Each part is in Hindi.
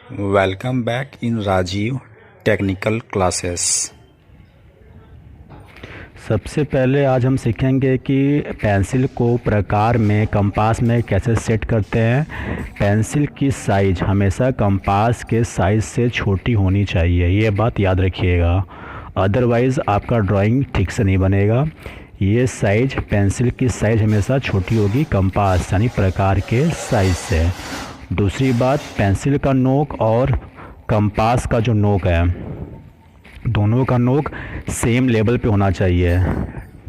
Welcome back in Rajiv Technical Classes। सबसे पहले आज हम सीखेंगे कि पेंसिल को प्रकार में कंपास में कैसे सेट करते हैं। पेंसिल की साइज़ हमेशा कंपास के साइज़ से छोटी होनी चाहिए, ये बात याद रखिएगा, अदरवाइज़ आपका ड्राइंग ठीक से नहीं बनेगा। ये साइज़, पेंसिल की साइज़ हमेशा छोटी होगी कंपास यानी प्रकार के साइज़ से। दूसरी बात, पेंसिल का नोक और कंपास का जो नोक है, दोनों का नोक सेम लेवल पे होना चाहिए,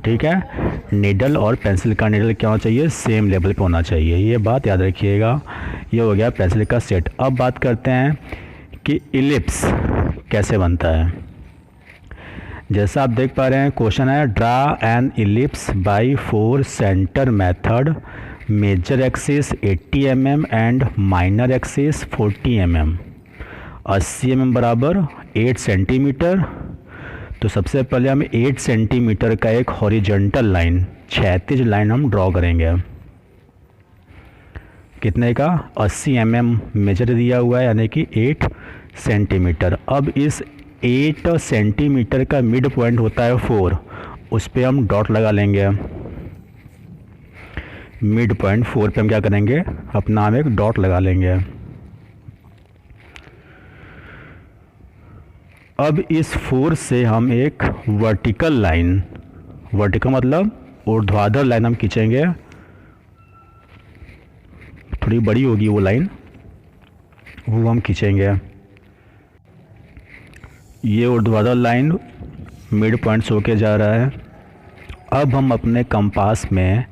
ठीक है। नीडल और पेंसिल का नीडल क्या होना चाहिए, सेम लेवल पे होना चाहिए, ये बात याद रखिएगा। ये हो गया पेंसिल का सेट। अब बात करते हैं कि इलिप्स कैसे बनता है। जैसा आप देख पा रहे हैं, क्वेश्चन है draw an ellipse by 4 centre method, major axis 80 mm and minor axis 40 mm, 80 mm बराबर 8 सेंटीमीटर। तो सबसे पहले हम 8 सेंटीमीटर का एक हॉरिजॉन्टल लाइन, क्षैतिज लाइन हम ड्रॉ करेंगे। कितने का, 80 mm मेजर दिया हुआ है यानी कि 8 सेंटीमीटर। अब इस 8 सेंटीमीटर का मिड पॉइंट होता है 4, उस पर हम डॉट लगा लेंगे। मिड पॉइंट 4 पे हम क्या करेंगे, अपना हम एक डॉट लगा लेंगे। अब इस 4 से हम एक वर्टिकल लाइन, वर्टिकल मतलब ऊर्ध्वाधर लाइन हम खींचेंगे। थोड़ी बड़ी होगी वो लाइन, वो हम खींचेंगे। ये ऊर्ध्वाधर लाइन मिड पॉइंट से होके जा रहा है। अब हम अपने कंपास में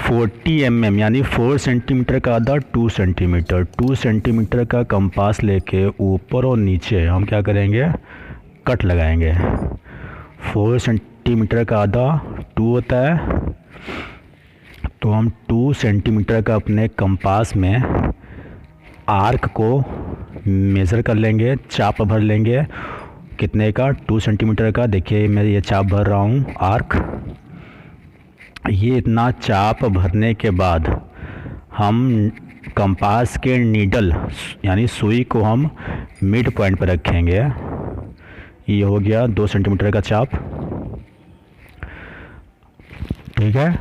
40 mm यानी 4 सेंटीमीटर का आधा 2 सेंटीमीटर, 2 सेंटीमीटर का कंपास लेके ऊपर और नीचे हम क्या करेंगे, कट लगाएंगे। 4 सेंटीमीटर का आधा 2 होता है, तो हम 2 सेंटीमीटर का अपने कंपास में आर्क को मेज़र कर लेंगे, चाप भर लेंगे। कितने का, 2 सेंटीमीटर का। देखिए मैं ये चाप भर रहा हूँ, आर्क। ये इतना चाप भरने के बाद हम कंपास के नीडल यानी सुई को हम मिड पॉइंट पर रखेंगे। ये हो गया 2 सेंटीमीटर का चाप, ठीक है।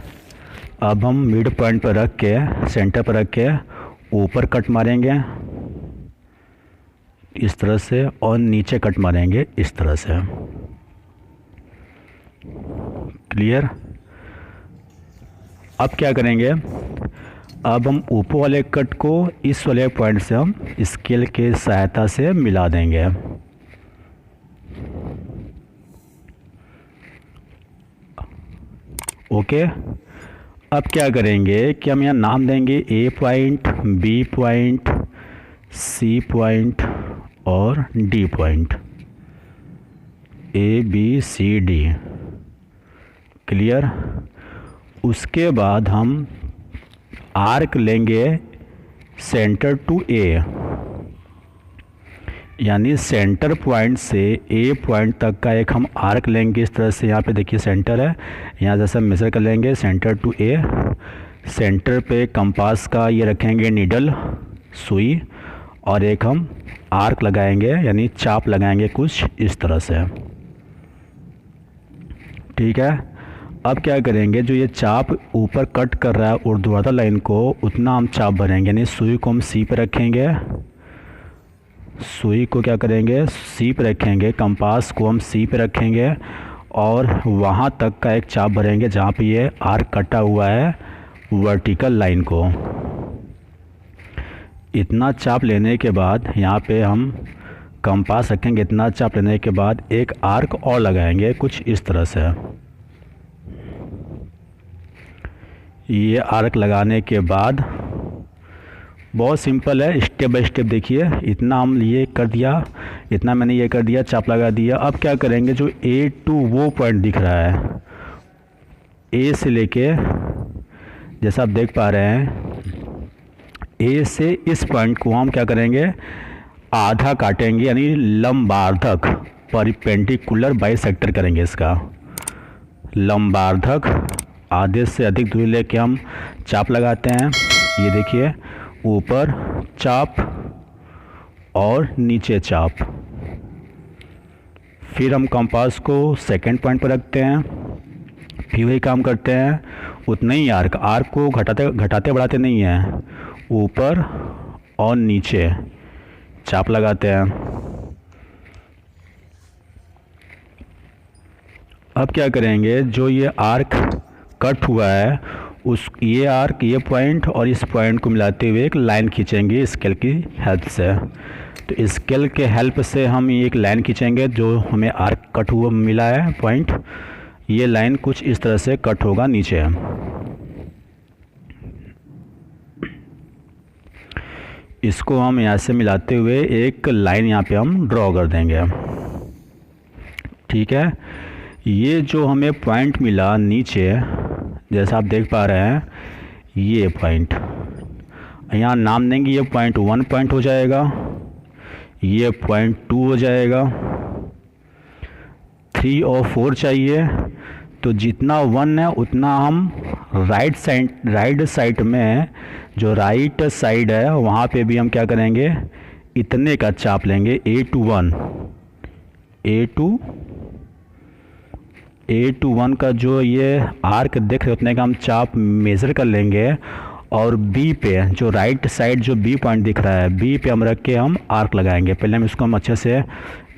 अब हम मिड पॉइंट पर रख के, सेंटर पर रख के ऊपर कट मारेंगे इस तरह से, और नीचे कट मारेंगे इस तरह से। क्लियर। अब क्या करेंगे, अब हम ऊपर वाले कट को इस वाले पॉइंट से हम स्केल के सहायता से मिला देंगे। ओके। अब क्या करेंगे कि हम यहाँ नाम देंगे A point, B point, C point और D point, A B C D. Clear. उसके बाद हम आर्क लेंगे सेंटर टू ए, यानी सेंटर पॉइंट से ए पॉइंट तक का एक हम आर्क लेंगे इस तरह से। यहाँ पे देखिए सेंटर है, यहाँ जैसा मेज़र कर लेंगे सेंटर टू ए। सेंटर पे कंपास का ये रखेंगे नीडल, सुई, और एक हम आर्क लगाएंगे यानी चाप लगाएंगे कुछ इस तरह से, ठीक है। अब क्या करेंगे, जो ये चाप ऊपर कट कर रहा है ऊर्ध्वाधर लाइन को, उतना हम चाप भरेंगे, यानी सुई को हम सी पे रखेंगे। सुई को क्या करेंगे, सी पे रखेंगे, कंपास को हम सी पे रखेंगे, और वहाँ तक का एक चाप भरेंगे जहाँ पे ये आर्क कटा हुआ है वर्टिकल लाइन को। इतना चाप लेने के बाद यहाँ पे हम कंपास रखेंगे। इतना चाप लेने के बाद एक आर्क और लगाएंगे कुछ इस तरह से। ये आर्क लगाने के बाद बहुत सिंपल है, स्टेप बाय स्टेप देखिए। इतना हम ये कर दिया, इतना मैंने ये कर दिया, चाप लगा दिया। अब क्या करेंगे, जो ए टू वो पॉइंट दिख रहा है, ए से लेके, जैसा आप देख पा रहे हैं, ए से इस पॉइंट को हम क्या करेंगे, आधा काटेंगे यानी लंबार्धक, परपेंडिकुलर बाइसेक्टर करेंगे इसका। लंबार्धक आधे से अधिक दूरी लेके हम चाप लगाते हैं। ये देखिए ऊपर चाप और नीचे चाप। फिर हम कंपास को सेकंड पॉइंट पर रखते हैं, फिर वही काम करते हैं। उतना ही आर्क को घटाते बढ़ाते नहीं हैं, ऊपर और नीचे चाप लगाते हैं। अब क्या करेंगे, जो ये आर्क कट हुआ है ये आर्क, ये पॉइंट और इस पॉइंट को मिलाते हुए एक लाइन खींचेंगे स्केल की हेल्प से। तो स्केल के हेल्प से हम एक लाइन खींचेंगे, जो हमें आर्क कट हुआ मिला है पॉइंट, ये लाइन कुछ इस तरह से कट होगा नीचे। इसको हम यहाँ से मिलाते हुए एक लाइन यहाँ पे हम ड्रॉ कर देंगे। ठीक है, ये जो हमें पॉइंट मिला नीचे, जैसा आप देख पा रहे हैं, ये पॉइंट यहाँ नाम देंगे, ये पॉइंट 1 पॉइंट हो जाएगा, ये पॉइंट 2 हो जाएगा। 3 और 4 चाहिए, तो जितना 1 है उतना हम राइट साइड में, जो राइट साइड है वहाँ पे भी हम क्या करेंगे, इतने का चाप लेंगे। A to 1 का जो ये आर्क देख रहे उतने का हम चाप मेज़र कर लेंगे। और B पे, जो राइट साइड जो B पॉइंट दिख रहा है, B पे हम रख के हम आर्क लगाएंगे। पहले हम इसको अच्छे से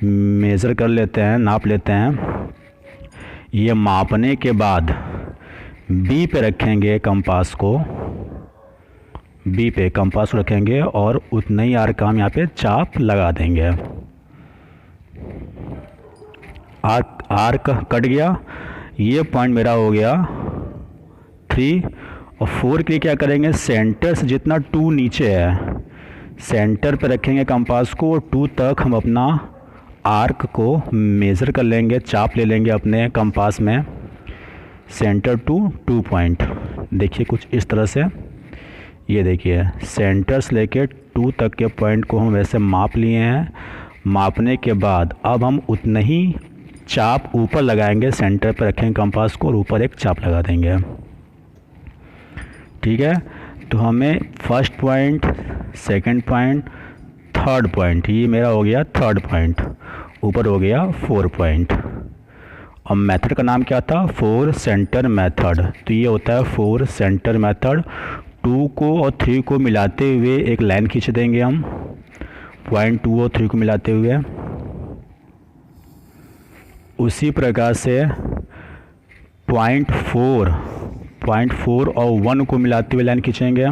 मेज़र कर लेते हैं, नाप लेते हैं। ये मापने के बाद B पे रखेंगे कंपास को, B पे कंपास रखेंगे और उतना ही आर्क का हम यहाँ पे चाप लगा देंगे। आर्क कट गया, ये पॉइंट मेरा हो गया 3। और 4 के लिए क्या करेंगे, सेंटर से जितना 2 नीचे है, सेंटर पे रखेंगे कंपास को, और 2 तक हम अपना आर्क को मेज़र कर लेंगे, चाप ले लेंगे अपने कंपास में। सेंटर टू 2 पॉइंट, देखिए कुछ इस तरह से, ये देखिए सेंटर से लेके 2 तक के पॉइंट को हम वैसे माप लिए हैं। मापने के बाद अब हम उतना ही चाप ऊपर लगाएंगे, सेंटर पर रखेंगे कंपास को और ऊपर एक चाप लगा देंगे। ठीक है, तो हमें first point, second point, third point, ये मेरा हो गया थर्ड पॉइंट, ऊपर हो गया 4 पॉइंट। और मेथड का नाम क्या था, 4 सेंटर मेथड। तो ये होता है 4 सेंटर मेथड। 2 को और 3 को मिलाते हुए एक लाइन खींच देंगे हम, पॉइंट 2 और 3 को मिलाते हुए। उसी प्रकार से पॉइंट 4 और 1 को मिलाते हुए लाइन खींचेंगे।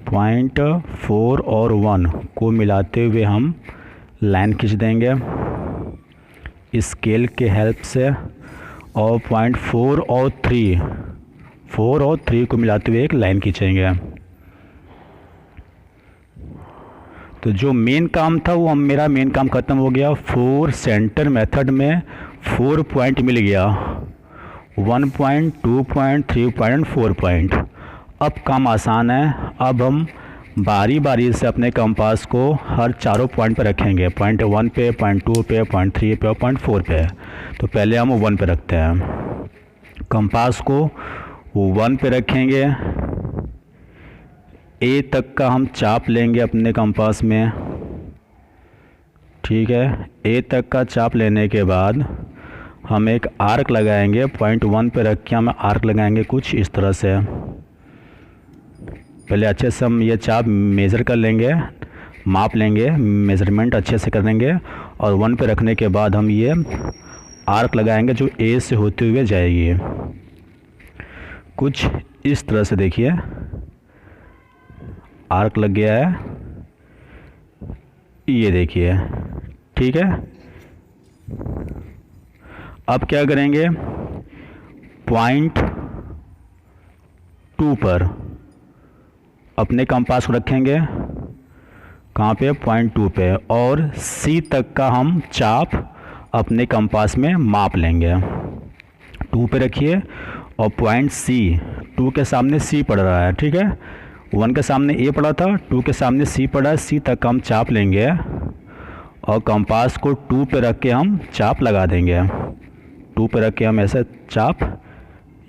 पॉइंट 4 और 1 को मिलाते हुए हम लाइन खींच देंगे स्केल के हेल्प से। और पॉइंट 4 और 3 को मिलाते हुए एक लाइन खींचेंगे। तो जो मेन काम था वो मेरा मेन काम ख़त्म हो गया। 4 सेंटर मेथड में 4 पॉइंट मिल गया, 1 पॉइंट, 2 पॉइंट, 3 पॉइंट, 4 पॉइंट। अब काम आसान है। अब हम बारी बारी से अपने कंपास को हर चारों पॉइंट पर रखेंगे, पॉइंट 1 पे, पॉइंट 2 पे, पॉइंट 3 पे और पॉइंट 4 पे। तो पहले हम 1 पे रखते हैं, कंपास को 1 पे रखेंगे। ए तक का हम चाप लेंगे अपने कंपास में। ठीक है, ए तक का चाप लेने के बाद हम एक आर्क लगाएंगे, पॉइंट 1 पे रख के हम आर्क लगाएंगे कुछ इस तरह से। पहले अच्छे से हम ये चाप मेज़र कर लेंगे, माप लेंगे, मेज़रमेंट अच्छे से कर लेंगे। और 1 पे रखने के बाद हम ये आर्क लगाएंगे जो ए से होते हुए जाएगी कुछ इस तरह से। देखिए आर्क लग गया है, ये देखिए। ठीक है, अब क्या करेंगे, पॉइंट 2 पर अपने कंपास को रखेंगे, कहाँ पे, पॉइंट 2 पे। और सी तक का हम चाप अपने कंपास में माप लेंगे। 2 पे रखिए और पॉइंट सी, 2 के सामने सी पड़ रहा है। ठीक है, 1 के सामने ए पड़ा था, 2 के सामने सी पड़ा है, सी तक हम चाप लेंगे और कंपास को 2 पे रख के हम चाप लगा देंगे। 2 पे रख के हम ऐसे चाप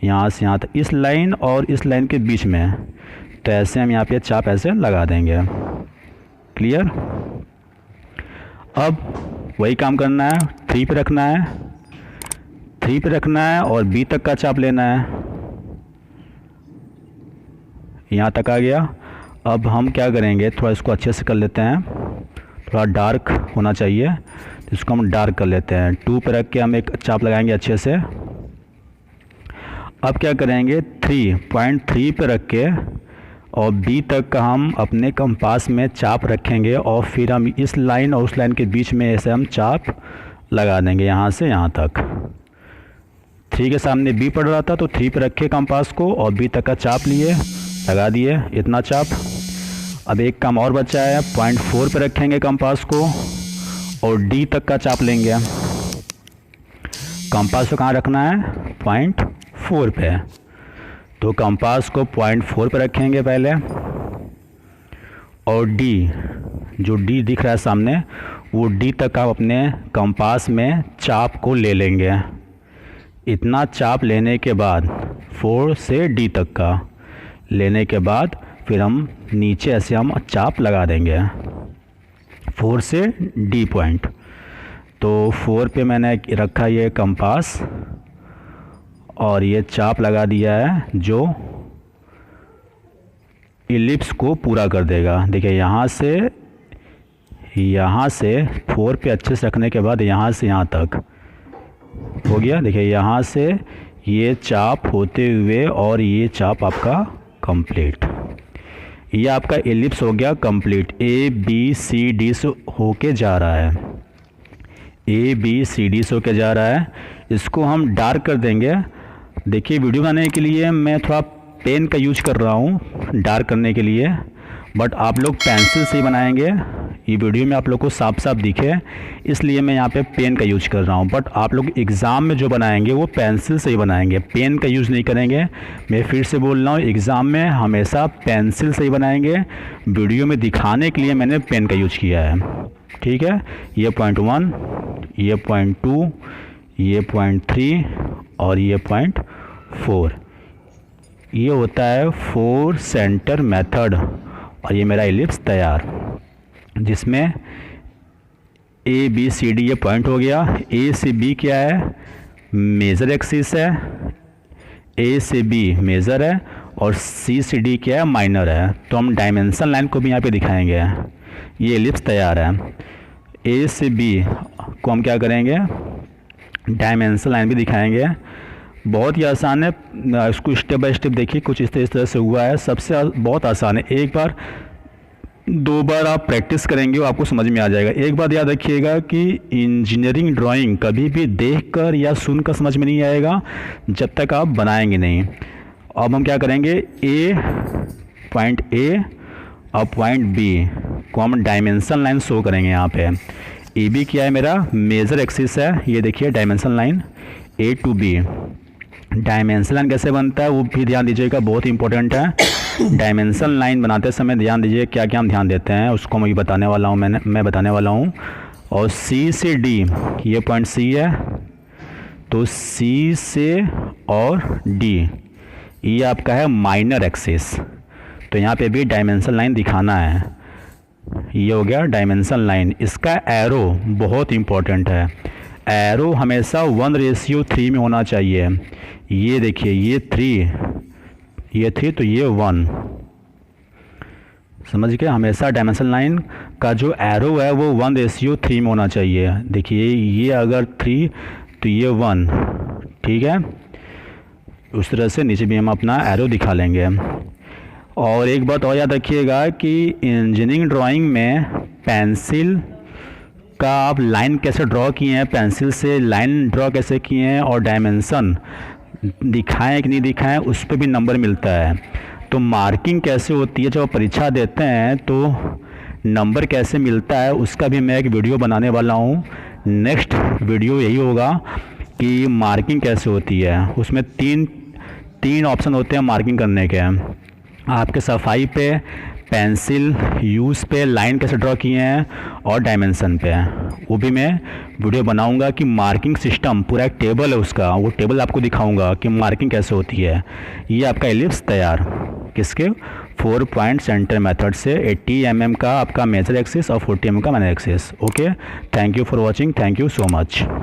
यहाँ से यहाँ तक, इस लाइन और इस लाइन के बीच में, तो ऐसे हम यहाँ पे चाप ऐसे लगा देंगे। क्लियर। अब वही काम करना है, 3 पे रखना है, 3 पे रखना है और बी तक का चाप लेना है। यहाँ तक आ गया। अब हम क्या करेंगे, थोड़ा इसको अच्छे से कर लेते हैं, थोड़ा डार्क होना चाहिए, तो इसको हम डार्क कर लेते हैं। 2 पे रख के हम एक चाप लगाएंगे अच्छे से। अब क्या करेंगे, 3.3 पे रख के और बी तक का हम अपने कंपास में चाप रखेंगे और फिर हम इस लाइन और उस लाइन के बीच में ऐसे हम चाप लगा देंगे यहाँ से यहाँ तक। 3 के सामने बी पड़ रहा था तो 3 पे रखे कंपास को और बी तक का चाप लिए, लगा दिए इतना चाप। अब एक काम और बचा है, 0.4 पे रखेंगे कंपास को और डी तक का चाप लेंगे। कंपास को कहाँ रखना है, 0.4 पे, तो कंपास को 0.4 पे रखेंगे पहले और डी, जो डी दिख रहा है सामने, वो डी तक आप अपने कंपास में चाप को ले लेंगे। इतना चाप लेने के बाद 4 से डी तक का लेने के बाद फिर हम नीचे ऐसे हम चाप लगा देंगे 4 से डी पॉइंट। तो 4 पे मैंने रखा ये कंपास और ये चाप लगा दिया है जो इलिप्स को पूरा कर देगा। देखिए यहाँ से 4 पे अच्छे से रखने के बाद यहाँ से यहाँ तक हो गया। देखिए यहाँ से ये चाप होते हुए और ये चाप आपका कंप्लीट, ये आपका एलिप्स हो गया complete. A B C D से होके जा रहा है, ए बी सी डी से होके जा रहा है। इसको हम डार्क कर देंगे। देखिए वीडियो बनाने के लिए मैं थोड़ा पेन का यूज कर रहा हूँ डार्क करने के लिए, बट आप लोग पेंसिल से ही बनाएंगे। ये वीडियो में आप लोग को साफ साफ दिखे इसलिए मैं यहाँ पे पेन का यूज कर रहा हूँ, बट आप लोग एग्ज़ाम में जो बनाएंगे वो पेंसिल से ही बनाएंगे, पेन का यूज़ नहीं करेंगे। मैं फिर से बोल रहा हूँ, एग्ज़ाम में हमेशा पेंसिल से ही बनाएंगे। वीडियो में दिखाने के लिए मैंने पेन का यूज किया है, ठीक है। ये 0.1, ये 0.2, ये 0.3 और ये 0.4, ये होता है 4 सेंटर मेथड। और ये मेरा एलिप्स तैयार, जिसमें ए बी सी डी ये पॉइंट हो गया। ए से बी क्या है, मेजर एक्सिस है, ए से बी मेजर है और सी से डी क्या है, माइनर है। तो हम डायमेंशन लाइन को भी यहाँ पे दिखाएंगे। ये एलिप्स तैयार है। ए से बी को हम क्या करेंगे, डायमेंशन लाइन भी दिखाएंगे। बहुत ही आसान है, इसको स्टेप बाय स्टेप देखिए, कुछ इस तरह से हुआ है। सबसे बहुत आसान है, एक बार 2 बार आप प्रैक्टिस करेंगे वो आपको समझ में आ जाएगा। एक बात याद रखिएगा कि इंजीनियरिंग ड्राइंग कभी भी देखकर या सुनकर समझ में नहीं आएगा जब तक आप बनाएंगे नहीं। अब हम क्या करेंगे, पॉइंट ए और पॉइंट बी को हम डायमेंशन लाइन शो करेंगे। यहाँ पे ए बी क्या है, मेरा मेजर एक्सिस है। ये देखिए dimension line A to B. Dimension line कैसे बनता है वो भी ध्यान दीजिएगा, बहुत इंपॉर्टेंट है। डायमेंशन लाइन बनाते समय ध्यान दीजिए क्या क्या हम ध्यान देते हैं, उसको मैं बताने वाला हूँ, मैं बताने वाला हूँ। और सी से डी, ये पॉइंट सी है, तो सी से और डी ये आपका है माइनर एक्सिस। तो यहाँ पे भी डायमेंशन लाइन दिखाना है। ये हो गया डायमेंशन लाइन। इसका एरो बहुत इंपॉर्टेंट है। एरो हमेशा 1:3 में होना चाहिए। ये देखिए ये 3 तो ये 1, समझ गए। हमेशा डायमेंशन लाइन का जो एरो है वो 1:3 में होना चाहिए। देखिए ये अगर 3 तो ये 1, ठीक है। उस तरह से नीचे भी हम अपना एरो दिखा लेंगे। और एक बात और याद रखिएगा कि इंजीनियरिंग ड्राइंग में पेंसिल का आप लाइन कैसे ड्रॉ किए हैं, पेंसिल से लाइन ड्रॉ कैसे किए हैं और डायमेंशन दिखाएं कि नहीं दिखाएं उस पर भी नंबर मिलता है। तो मार्किंग कैसे होती है जब आप परीक्षा देते हैं तो नंबर कैसे मिलता है उसका भी मैं एक वीडियो बनाने वाला हूँ। नेक्स्ट वीडियो यही होगा कि मार्किंग कैसे होती है। उसमें तीन ऑप्शन होते हैं मार्किंग करने के। आपके सफाई पे, पेंसिल यूज़ पे, लाइन कैसे ड्रॉ किए हैं और डायमेंशन पे, वो भी मैं वीडियो बनाऊंगा कि मार्किंग सिस्टम पूरा एक टेबल है उसका, वो टेबल आपको दिखाऊंगा कि मार्किंग कैसे होती है। ये आपका एलिप्स तैयार, किसके 4 पॉइंट सेंटर मेथड से 80 mm का आपका मेजर एक्सिस और 40 mm का minor axis. Okay, thank you for watching, thank you so much.